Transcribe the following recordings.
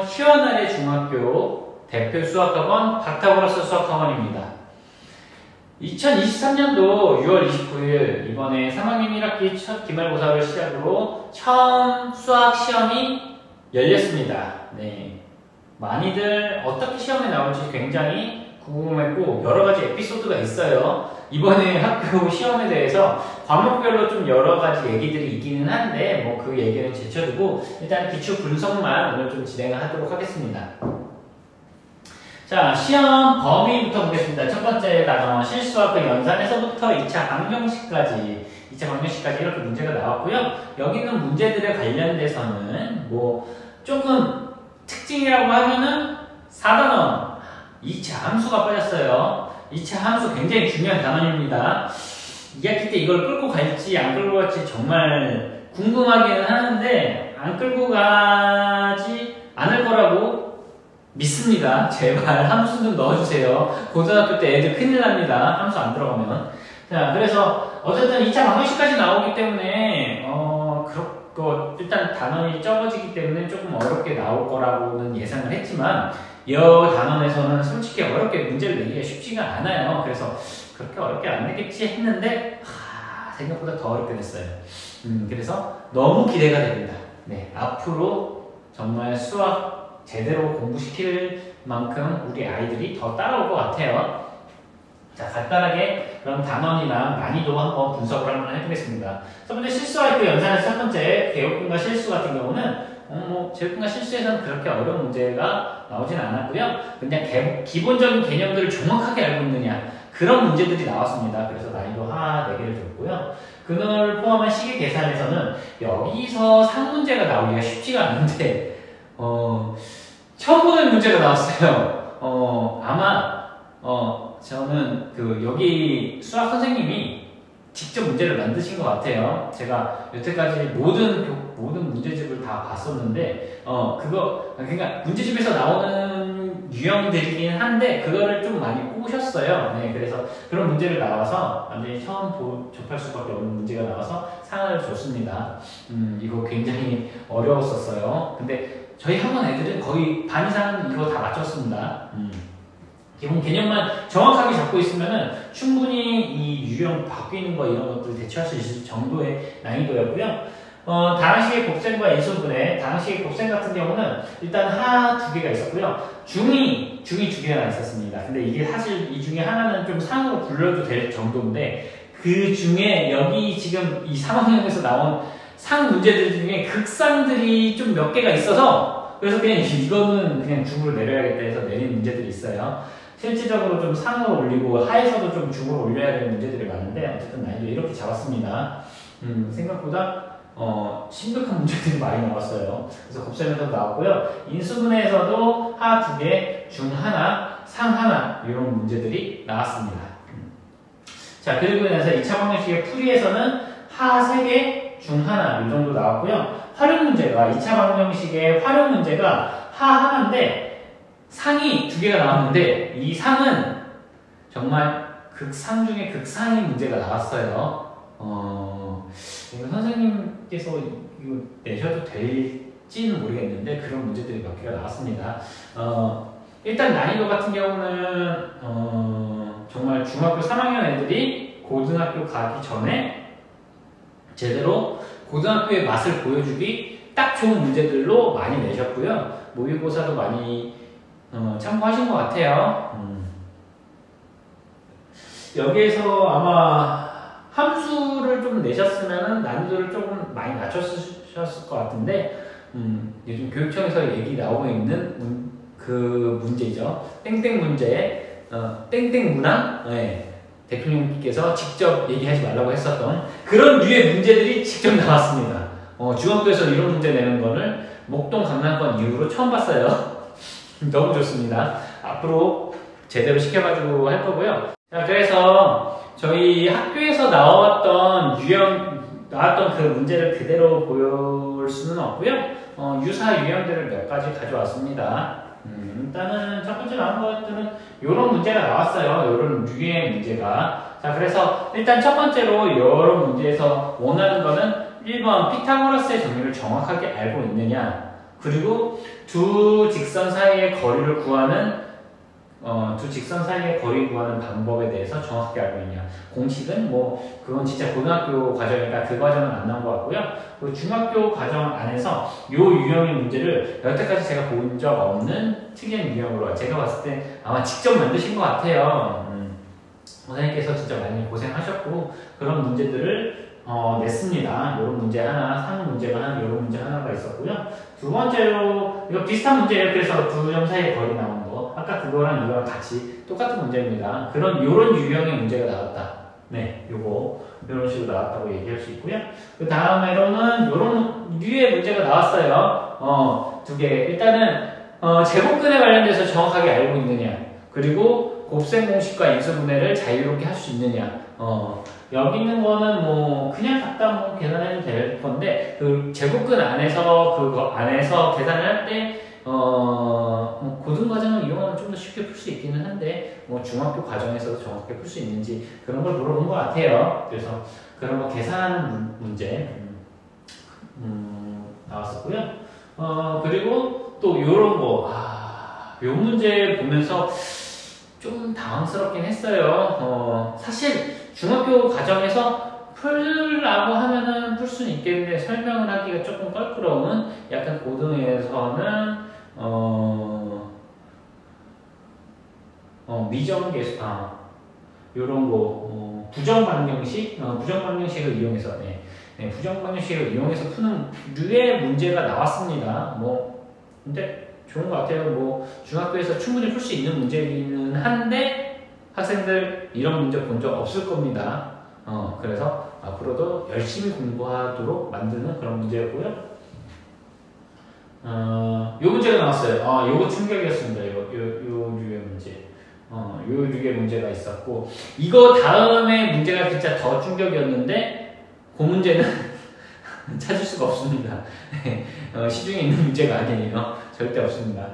시원하게 중학교 대표 수학학원 박타고라스 수학학원입니다. 2023년도 6월 29일 이번에 3학년 1학기 첫 기말고사를 시작으로 처음 수학 시험이 열렸습니다. 네, 많이들 어떻게 시험에 나올지 굉장히 궁금했고 여러가지 에피소드가 있어요. 이번에 학교 시험에 대해서 과목별로 좀 여러가지 얘기들이 있기는 한데 뭐 그 얘기는 제쳐두고 일단 기초 분석만 오늘 좀 진행을 하도록 하겠습니다. 자, 시험 범위부터 보겠습니다. 첫 번째 단어 실수와 그 연산에서부터 2차 방정식까지 이렇게 문제가 나왔고요. 여기 있는 문제들에 관련돼서는 뭐 조금 특징이라고 하면은 4단원 2차 함수가 빠졌어요. 2차 함수 굉장히 중요한 단원입니다. 2학기 때 이걸 끌고 갈지 안 끌고 갈지 정말 궁금하기는 하는데 안 끌고 가지 않을 거라고 믿습니다. 제발 함수 좀 넣어주세요. 고등학교 때 애들 큰일 납니다. 함수 안 들어가면. 자, 그래서 어쨌든 2차 방정식까지 나오기 때문에 일단 단원이 적어지기 때문에 조금 어렵게 나올 거라고는 예상을 했지만 이 단원에서는 솔직히 어렵게 문제를 내기가 쉽지가 않아요. 그래서 그렇게 어렵게 안 되겠지 했는데 생각보다 더 어렵게 됐어요. 그래서 너무 기대가 됩니다. 네, 앞으로 정말 수학 제대로 공부시킬 만큼 우리 아이들이 더 따라올 것 같아요. 자, 간단하게 그럼 단원이랑 난이도 한번 분석을 한번 해보겠습니다. 첫 번째 실수와 그 연산에서 첫 번째 개요분과 실수 같은 경우는 제요분과 실수에서는 그렇게 어려운 문제가 나오진 않았고요. 그냥 기본적인 개념들을 정확하게 알고 있느냐 그런 문제들이 나왔습니다. 그래서 난이도 하 4개를 줬고요. 그걸 포함한 시계 계산에서는 여기서 상문제가 나오기가 쉽지가 않은데 처음 보는 문제가 나왔어요. 아마 저는 여기 수학 선생님이 직접 문제를 만드신 것 같아요. 제가 여태까지 모든 문제집을 다 봤었는데 그러니까 문제집에서 나오는 유형들이긴 한데 그거를 좀 많이 꼬셨어요. 네, 그래서 그런 문제를 나와서 완전히 처음 접할 수밖에 없는 문제가 나와서 상을 줬습니다. 이거 굉장히 어려웠었어요. 근데 저희 학원 애들은 거의 반 이상은 이거 다 맞췄습니다. 기본 개념만 정확하게 잡고 있으면은 충분히 이 유형 바뀌는 거 이런 것들 대처할 수 있을 정도의 난이도였고요. 다항식의 곱셈과 인수분해, 다항식의 곱셈 같은 경우는 일단 하 2개가 있었고요. 중이 2개가 있었습니다. 근데 이게 사실 이 중에 하나는 좀 상으로 불러도 될 정도인데 그 중에 여기 지금 이 3학년에서 나온 상 문제들 중에 극상들이 좀 몇 개가 있어서 그래서 그냥 이거는 그냥 중으로 내려야겠다 해서 내린 문제들이 있어요. 실질적으로 좀 상으로 올리고 하에서도 좀 중으로 올려야 되는 문제들이 많은데 어쨌든 난이도 이렇게 잡았습니다. 생각보다 심각한 문제들이 많이 나왔어요. 그래서 곱셈에서도 나왔고요. 인수분해에서도 하 2개, 중 하나, 상 하나 이런 문제들이 나왔습니다. 자, 그리고 나서 2차 방정식의 풀이에서는 하 3개, 중 하나 이 정도 나왔고요. 활용 문제가 2차 방정식의 활용 문제가 하 하나인데 상이 2개가 나왔는데 이 상은 정말 극상 중에 극상의 문제가 나왔어요. 이거 선생님께서 이거 내셔도 될지는 모르겠는데 그런 문제들이 몇 개가 나왔습니다. 일단 난이도 같은 경우는 정말 중학교 3학년 애들이 고등학교 가기 전에 제대로 고등학교의 맛을 보여주기 딱 좋은 문제들로 많이 내셨고요. 모의고사도 많이 참고하신 것 같아요. 여기에서 아마 함수를 좀 내셨으면 난이도를 조금 많이 낮췄을 것 같은데 요즘 교육청에서 얘기 나오고 있는 그 문제죠. 땡땡 문제, 땡땡 문항. 네. 대표님께서 직접 얘기하지 말라고 했었던 그런 류의 문제들이 직접 나왔습니다. 중학교에서 이런 문제 내는 거를 목동 강남권 이후로 처음 봤어요. 너무 좋습니다. 앞으로 제대로 시켜가지고 할 거고요. 자, 그래서 저희 학교에서 나왔던 그 문제를 그대로 보여올 수는 없고요. 유사 유형들을 몇 가지 가져왔습니다. 일단은 첫 번째 나온 것들은 이런 문제가 나왔어요. 이런 류의 문제가. 자, 그래서 일단 첫 번째로 이런 문제에서 원하는 거는 1번 피타고라스의 정리를 정확하게 알고 있느냐. 그리고 두 직선 사이의 거리를 구하는 방법에 대해서 정확하게 알고 있냐. 공식은 뭐 그건 진짜 고등학교 과정이니까 그 과정은 안 나온 것 같고요. 그 중학교 과정 안에서 요 유형의 문제를 여태까지 제가 본 적 없는 특이한 유형으로 제가 봤을 때 아마 직접 만드신 것 같아요. 선생님께서 진짜 많이 고생하셨고 그런 문제들을 냈습니다. 이런 문제 하나, 상 문제가 하나, 이런 문제 하나가 있었고요. 두 번째로 이거 비슷한 문제예요. 그래서 두 점 사이의 거리 나오는 거. 아까 그거랑 이거랑 같이 똑같은 문제입니다. 요런 유형의 문제가 나왔다. 네, 요런 식으로 나왔다고 얘기할 수 있고요. 그 다음에로는 요런 류의 문제가 나왔어요. 두 개. 일단은 제곱근에 관련돼서 정확하게 알고 있느냐. 그리고 곱셈 공식과 인수분해를 자유롭게 할 수 있느냐. 여기 있는 거는 뭐 그냥 갖다 뭐 계산해도 될 건데 그 제곱근 안에서 그거 안에서 계산을 할 때 뭐 고등 과정을 이용하면 좀 더 쉽게 풀 수 있기는 한데 뭐 중학교 과정에서도 정확하게 풀 수 있는지 그런 걸 물어본 것 같아요. 그래서 그런 거 계산하는 문제 나왔었고요. 그리고 또 요런 거 요 문제 보면서 좀 당황스럽긴 했어요. 사실 중학교 과정에서 풀라고 하면은 풀 수는 있겠는데 설명을 하기가 조금 껄끄러운 약간 고등에서는 미정계수 요런 거 부정방정식을 이용해서 부정방정식을 이용해서 푸는 류의 문제가 나왔습니다. 근데 좋은 것 같아요. 뭐 중학교에서 충분히 풀 수 있는 문제이기는 한데 학생들 이런 문제 본 적 없을 겁니다. 그래서 앞으로도 열심히 공부하도록 만드는 그런 문제였고요. 요 문제가 나왔어요. 요거 충격이었습니다. 요 류의 문제. 요 류의 문제가 있었고 이거 다음에 문제가 진짜 더 충격이었는데 그 문제는 찾을 수가 없습니다. 시중에 있는 문제가 아니에요. 절대 없습니다.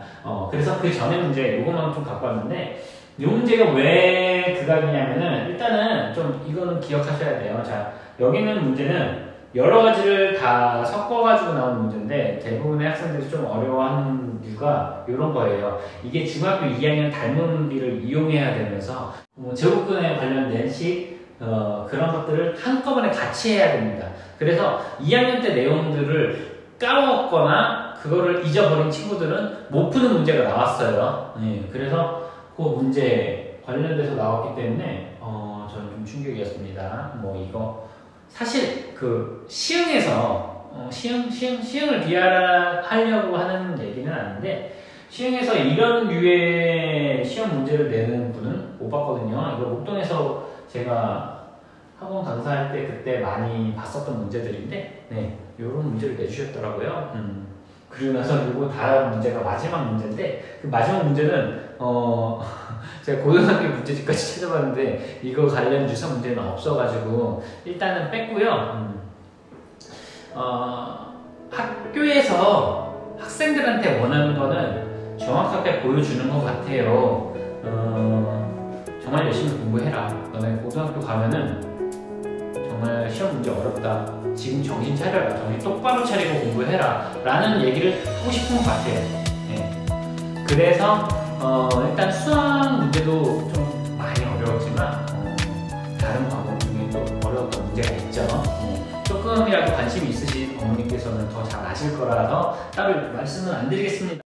그래서 그 전에 문제 요것만 좀 갖고 왔는데 이 문제가 왜 극악이냐면은 일단은 좀 이거는 기억하셔야 돼요. 자, 여기 있는 문제는 여러 가지를 다 섞어가지고 나온 문제인데 대부분의 학생들이 좀 어려워하는 이유가 이런 거예요. 이게 중학교 2학년 닮은비를 이용해야 되면서 제곱근에 관련된 그런 것들을 한꺼번에 같이 해야 됩니다. 그래서 2학년 때 내용들을 까먹었거나 그거를 잊어버린 친구들은 못 푸는 문제가 나왔어요. 그래서 그 문제 관련돼서 나왔기 때문에 저는 좀 충격이었습니다. 이거 사실 그 시흥에서 시흥을 비하하려고 하는 얘기는 아닌데 시흥에서 이런 류의 시험 문제를 내는 분은 못 봤거든요. 이거 목동에서 제가 학원 강사할 때 그때 많이 봤었던 문제들인데 이런 문제를 내주셨더라고요. 그리고 나서 그리고 다음 문제가 마지막 문제인데 그 마지막 문제는 제가 고등학교 문제집까지 찾아봤는데 이거 관련 유사 문제는 없어가지고 일단은 뺐고요. 학교에서 학생들한테 원하는 거는 정확하게 보여주는 것 같아요. 정말 열심히 공부해라. 너네 고등학교 가면은 정말 시험 문제 어렵다. 지금 정신 차려라. 정신 똑바로 차리고 공부해라. 라는 얘기를 하고 싶은 것 같아요. 그래서 일단 수학 문제도 좀 많이 어려웠지만 다른 과목 중에도 어려웠던 문제가 있죠. 조금이라도 관심이 있으신 어머님께서는 더 잘 아실 거라서 따로 말씀은 안 드리겠습니다.